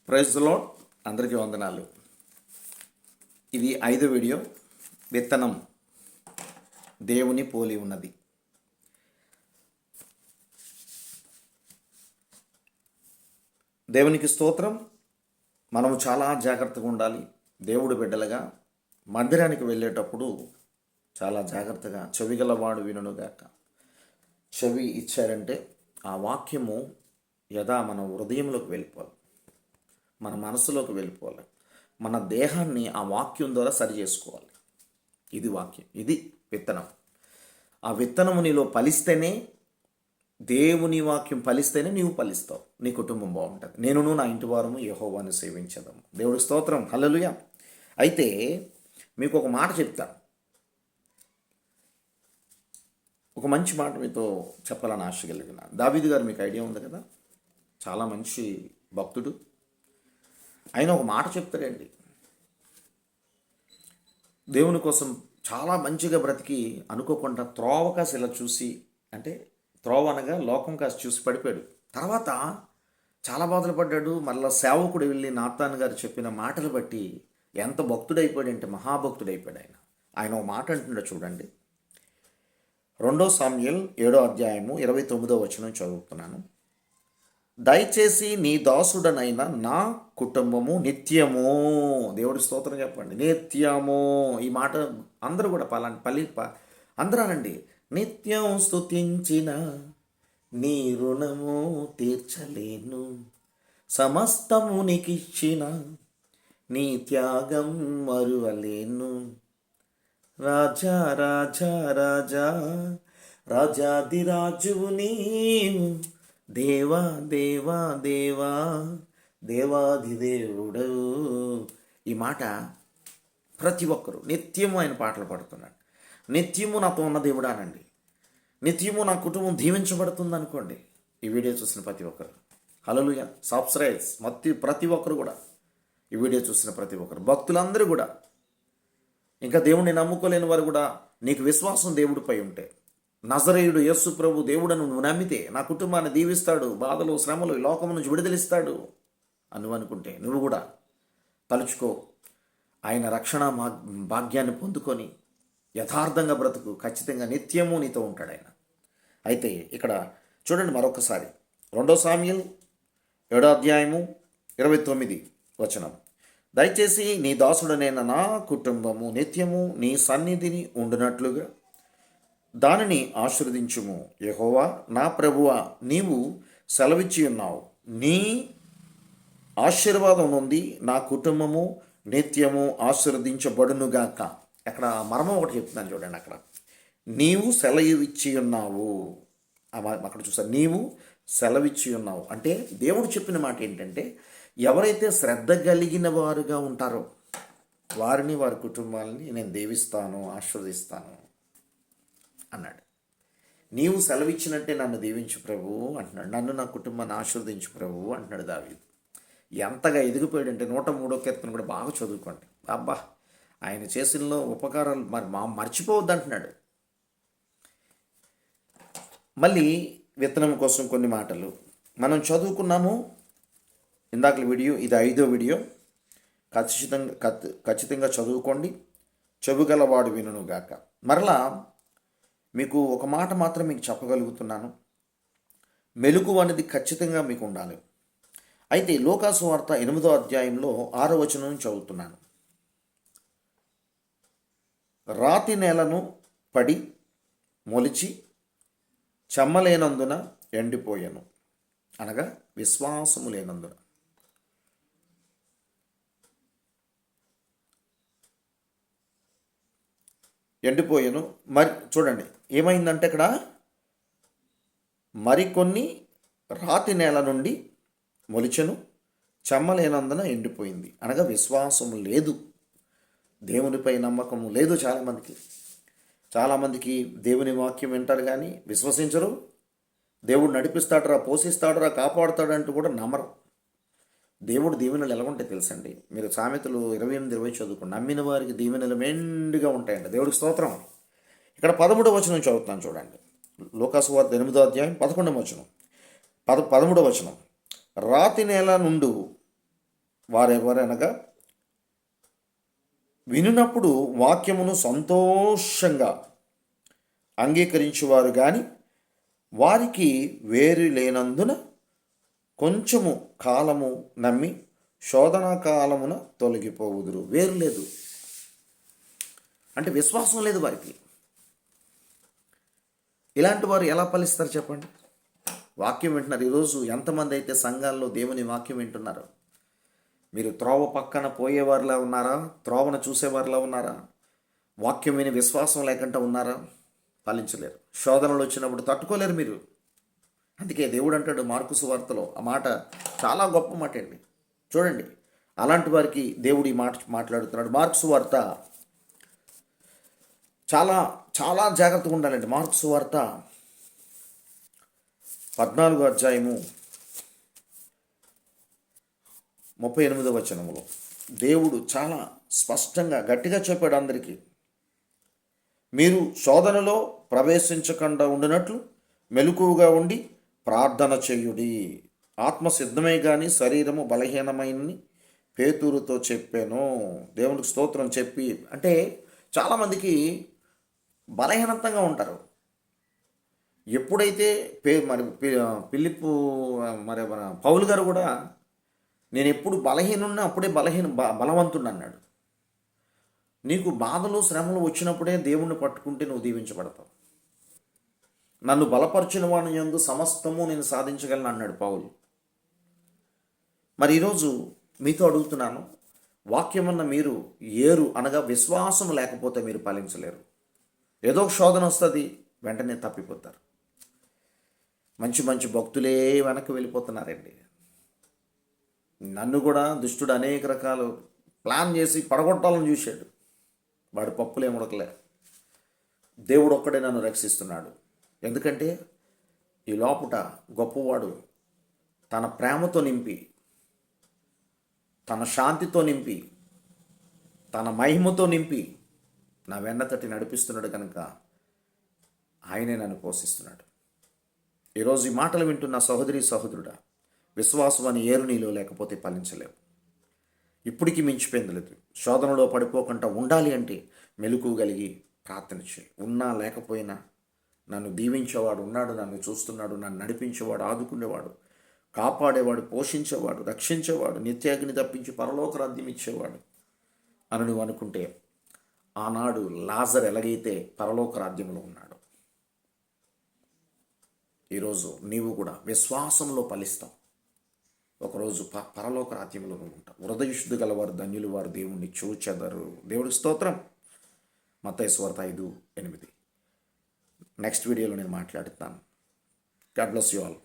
Praise the lord. అందరికీ వందనాలు. ఇది 5వ వీడియో. విత్తనం దేవుని పోలి ఉన్నది. దేవునికి స్తోత్రం. మనము చాలా జాగ్రత్తగా ఉండాలి. దేవుడు బిడ్డలుగా మందిరానికి వెళ్ళేటప్పుడు చాలా జాగ్రత్తగా చెవిగలవాడు వినుగాక. చెవి ఇచ్చారంటే ఆ వాక్యము మన హృదయంలోకి వెళ్ళిపోవాలి, మన మనసులోకి వెళ్ళిపోవాలి. మన దేహాన్ని ఆ వాక్యం ద్వారా సరి చేసుకోవాలి. ఇది వాక్యం, ఇది విత్తనం. ఆ విత్తనము నీలో ఫలిస్తేనే, దేవుని వాక్యం ఫలిస్తేనే నీవు ఫలిస్తావు, నీ కుటుంబం బాగుంటుంది. నేనును నా ఇంటి వారము యెహోవాను సేవించదము. దేవుడి స్తోత్రం, హల్లెలూయా. అయితే మీకు ఒక మాట చెప్తాను, ఒక మంచి మాట మీతో చెప్పాలని ఆశ కలిగిన. దావీదు గారు మీకు ఐడియా ఉంది కదా, చాలా మంచి భక్తుడు. ఆయన ఒక మాట చెప్తారండి, దేవుని కోసం చాలా మంచిగా బ్రతికి అనుకోకుండా త్రోవ కాసి ఇలా చూసి, అంటే త్రోవ అనగా లోకం కాసి చూసి పడిపోయాడు. తర్వాత చాలా బాధలు పడ్డాడు. మళ్ళీ సేవకుడు వెళ్ళి నాతాన్ గారు చెప్పిన మాటలు బట్టి ఎంత భక్తుడైపోయాడంటే మహాభక్తుడైపోయాడు. ఆయన ఒక మాట అంటున్నాడు చూడండి. 2 సామ్యుయేల్ 7వ అధ్యాయము 29వ వచనం చదువుతున్నాను. దయచేసి నీ దాసుడనైన నా కుటుంబము నిత్యము, దేవుడి స్తోత్రం చెప్పండి, నిత్యము. ఈ మాట అందరూ కూడా అందరూ అనండి. నిత్యం స్తుతించిన నీ రుణము తీర్చలేను, సమస్తము నీకిచ్చిన నీ త్యాగం మరువలేను. రాజా రాజా రాజా రాజాదిరాజువు నీవు, దేవా దేవా దేవా దేవాధిదేవుడవు. ఈ మాట ప్రతి ఒక్కరూ నిత్యము ఆయన పాటలు పాడుతున్నాడు. నిత్యము నాతో ఉన్న దేవుడానండి, నిత్యము నా కుటుంబం దీవించబడుతుంది అనుకోండి. ఈ వీడియో చూసిన ప్రతి ఒక్కరు హల్లెలూయా. సబ్స్క్రైబ్స్ ప్రతి ఒక్కరు కూడా, ఈ వీడియో చూసిన ప్రతి ఒక్కరు, భక్తులందరూ కూడా, ఇంకా దేవుణ్ణి నమ్ముకోలేని వారు కూడా, నీకు విశ్వాసం దేవుడిపై ఉంటే, నజరేయుడు యేసు ప్రభు దేవుడను నువ్వు నమ్మితే నా కుటుంబాన్ని దీవిస్తాడు, బాధలు శ్రమలు ఈ లోకం నుంచి విడుదలిస్తాడు అని అనుకుంటే నువ్వు కూడా తలుచుకో. ఆయన రక్షణ భాగ్యాన్ని పొందుకొని యథార్థంగా బ్రతుకు, ఖచ్చితంగా నిత్యము నీతో ఉంటాడు ఆయన. అయితే ఇక్కడ చూడండి మరొకసారి, 2 సామ్యుయేల్ 7వ అధ్యాయము 29వ వచనం. దయచేసి నీ దాసుడనైన నా కుటుంబము నిత్యము నీ సన్నిధిని ఉండునట్లుగా దానిని ఆశీర్వదించుము. యెహోవా నా ప్రభువా, నీవు సెలవిచ్చి ఉన్నావు, నీ ఆశీర్వాదం ఉంది నా కుటుంబము నిత్యము ఆశీర్వదించబడునుగాక. అక్కడ మర్మం ఒకటి చెప్తున్నాను చూడండి. అక్కడ నీవు సెలవిచ్చి ఉన్నావు, అక్కడ చూసా, నీవు సెలవిచ్చి ఉన్నావు అంటే దేవుడు చెప్పిన మాట ఏంటంటే, ఎవరైతే శ్రద్ధ కలిగిన వారుగా ఉంటారో వారిని, వారి కుటుంబాలని నేను దీవిస్తాను, ఆశీర్వదిస్తాను అన్నాడు. నీవు సెలవిచ్చినట్టే నన్ను దీవించు ప్రభు అంటున్నాడు. నన్ను నా కుటుంబాన్ని ఆశీర్వదించు ప్రభు అంటున్నాడు దావీదు. ఎంతగా ఎదిగిపోయాడంటే 103వ కీర్తన కూడా బాగా చదువుకోండి. అబ్బా, ఆయన చేసిన ఉపకారాలు మర్చిపోవద్దు అంటున్నాడు. మళ్ళీ విత్తనం కోసం కొన్ని మాటలు మనం చదువుకున్నాము ఇందాక వీడియో. ఇది 5వ వీడియో. ఖచ్చితంగా చదువుకోండి. చెవిగలవాడు వినుగాక. మరలా మీకు ఒక మాట మాత్రం మీకు చెప్పగలుగుతున్నాను, మెలకువ అనేది ఖచ్చితంగా మీకు ఉండాలి. అయితే లూకాసు వార్త 8వ అధ్యాయంలో 6వ వచనం చదువుతున్నాను. రాతి నేలను పడి మొలిచి చెమ్మలేనందున ఎండిపోయాను, అనగా విశ్వాసము లేనందున. ఎండిపోయాను. మరి చూడండి ఏమైందంటే, ఇక్కడ మరికొన్ని రాతి నేల నుండి మొలిచెను, చెమ్మలేనందున ఎండిపోయింది, అనగా విశ్వాసము లేదు, దేవునిపై నమ్మకము లేదు. చాలామందికి దేవుని వాక్యం వింటారు కానీ విశ్వసించరు. దేవుడు నడిపిస్తాడరా, పోషిస్తాడరా, కాపాడుతాడంటూ కూడా నమ్మరు. దేవుడు దీవెనలు ఎలా ఉంటాయి తెలుసండి. మీరు సామెతలు 28-20 చదువుకోండి. నమ్మిన వారికి దీవెనలు మెండుగా ఉంటాయండి. దేవుడికి స్తోత్రం. ఇక్కడ 13వ వచనం చదువుతాను చూడండి. లూకాసు వార్త 8వ అధ్యాయం 11వ వచనం. 13వ వచనం. రాతి నేల నుండి వారెవరనగా వినునప్పుడు వాక్యమును సంతోషంగా అంగీకరించువారు కానీ వారికి వేరు లేనందున కొంచెము కాలము నమ్మి శోధనా కాలమున తొలగిపోవుదురు. వేరు లేదు అంటే విశ్వాసం లేదు వారికి. ఇలాంటి వారు ఎలా ఫలిస్తారు చెప్పండి? వాక్యం వింటున్నారు. ఈరోజు ఎంతమంది అయితే సంఘాల్లో దేవుని వాక్యం వింటున్నారు? మీరు త్రోవ పక్కన పోయేవారిలా ఉన్నారా? త్రోవను చూసేవారిలా ఉన్నారా? వాక్యం విని విశ్వాసం లేకుండా ఉన్నారా? ఫలించలేరు. శోధనలు వచ్చినప్పుడు తట్టుకోలేరు మీరు. అందుకే దేవుడు అంటాడు మార్కు సువార్తలో, ఆ మాట చాలా గొప్ప మాట అండి. చూడండి, అలాంటి వారికి దేవుడు ఈ మాట మాట్లాడుతున్నాడు. మార్కు సువార్త చాలా చాలా జాగ్రత్తగా ఉండాలండి. మార్కు సువార్త 14వ అధ్యాయము 38వ వచనములో దేవుడు చాలా స్పష్టంగా గట్టిగా చెప్పాడు అందరికీ, మీరు శోధనలో ప్రవేశించకుండా ఉండినట్లు మెలకువగా ఉండి ప్రార్థన చేయుడి. ఆత్మ సిద్ధమై కానీ శరీరము బలహీనమైనని పేతురుతో చెప్పాను. దేవునికి స్తోత్రం. చెప్పి అంటే చాలామందికి బలహీనతంగా ఉంటారు. ఎప్పుడైతే పిలిప్పు మన పౌలు గారు కూడా, నేను ఎప్పుడు బలహీనున్నా అప్పుడే బలవంతుడు అన్నాడు. నీకు బాధలు శ్రమలు వచ్చినప్పుడే దేవుణ్ణి పట్టుకుంటే నువ్వు దీవించబడతావు. నన్ను బలపరిచిన వాని యందు సమస్తము నేను సాధించగలను అన్నాడు పౌలు. మరి ఈరోజు మీతో అడుగుతున్నాను, వాక్యమన్న మీరు ఏరు అనగా విశ్వాసం లేకపోతే మీరు ఫలించలేరు. ఏదో శోధన వస్తుంది, వెంటనే తప్పిపోతారు. మంచి మంచి భక్తులే వెనక్కి వెళ్ళిపోతున్నారండి. నన్ను కూడా దుష్టుడు అనేక రకాలు ప్లాన్ చేసి పడగొట్టాలని చూశాడు. వాడి పప్పులే ఉడకలే. దేవుడు ఒక్కడే నన్ను రక్షిస్తున్నాడు. ఎందుకంటే ఈ లోపట గొప్పవాడు తన ప్రేమతో నింపి, తన శాంతితో నింపి, తన మహిమతో నింపి నా వెన్న తట్టి నడిపిస్తున్నాడు కనుక ఆయనే నన్ను పోషిస్తున్నాడు. ఈరోజు ఈ మాటలు వింటున్న సహోదరి సహోదరుడా, విశ్వాసం అని ఏరు నీలో లేకపోతే ఫలించలేవు. ఇప్పటికీ మించిపోయింది లేదు. శోధనలో పడిపోకుండా ఉండాలి అంటే మెలకువగలిగి ప్రార్థన చేయి. ఉన్నా లేకపోయినా నన్ను దీవించేవాడు ఉన్నాడు, నన్ను చూస్తున్నాడు, నన్ను నడిపించేవాడు, ఆదుకునేవాడు, కాపాడేవాడు, పోషించేవాడు, రక్షించేవాడు, నిత్యాగ్ని తప్పించి పరలోక రాజ్యం ఇచ్చేవాడు అని నువ్వు అనుకుంటే, ఆనాడు లాజర్ ఎలాగైతే పరలోక రాజ్యంలో ఉన్నాడు, ఈరోజు నీవు కూడా విశ్వాసంలో ఫలిస్తావు. ఒకరోజు పరలోక రాజ్యంలో నువ్వు ఉంటావు. హృదయశుద్ధి గలవారు ధన్యులు, వారు దేవుణ్ణి చూచెదరు. దేవుడికి స్తోత్రం. మత్తయి సువార్త 5:8. నెక్స్ట్ వీడియోలో నేను మాట్లాడుతాను. God bless you all.